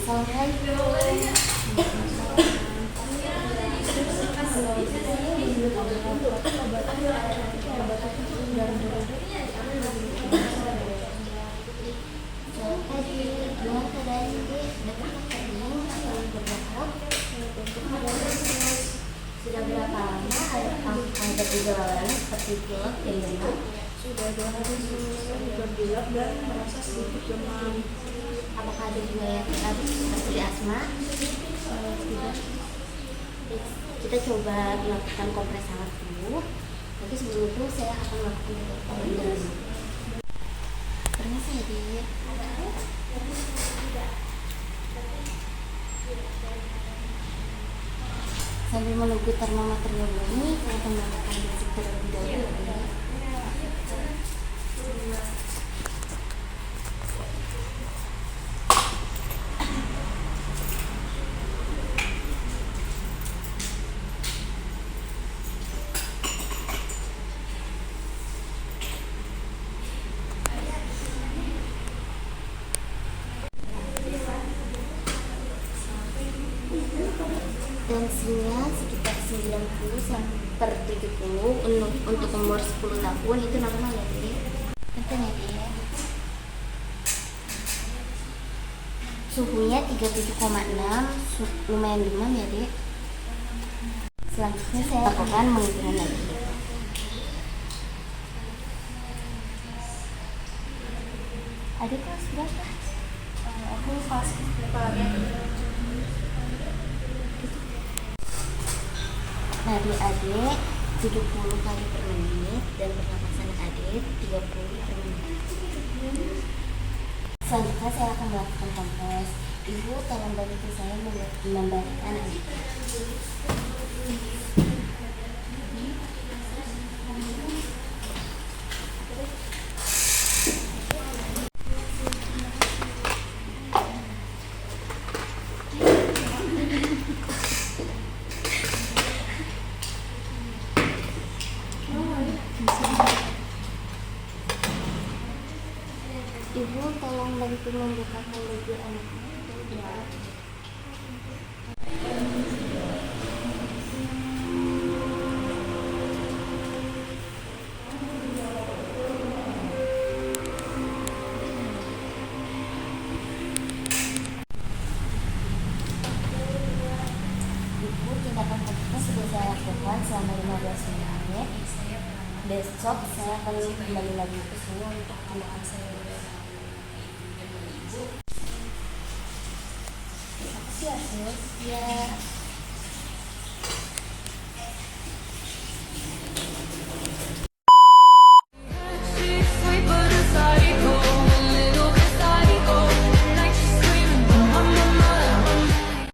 Sudah berapa lama ada gejalanya seperti pilek dan demam? Sudah 2 hari berbilek dan merasa sedikit demam. Apakah ada juga yang seperti asma? Tidak. Kita coba melakukan kompres hangat dulu. Nanti sebelum itu saya akan melakukan pembedahan. Permisi ya, Di. Sambil menunggu termometernya bunyi, saya akan melakukan basic terlebih dahulu. Tensinya sekitar 90/70 untuk umur 10 tahun itu normal ya, Dek? Betul ya, Dek? Suhunya 37,6, lumayan demam ya, Dek? Selanjutnya saya lakukan mengukur lagi. Adik kelas berapa? Aku kelas 4. Nah, adik 70 kali per menit dan pernapasan adik 30 per menit. Selanjutnya saya akan melakukan kompres. Ibu tolong bantu saya membalikkan adik. Ibu tolong bantu membukakan baju anak ya. Ibu, tindakan tersebut sudah saya lakukan selama 15 menit. Besok saya akan kembali lagi ke sini untuk tindakan saya. Apa sih, Sis? Ya,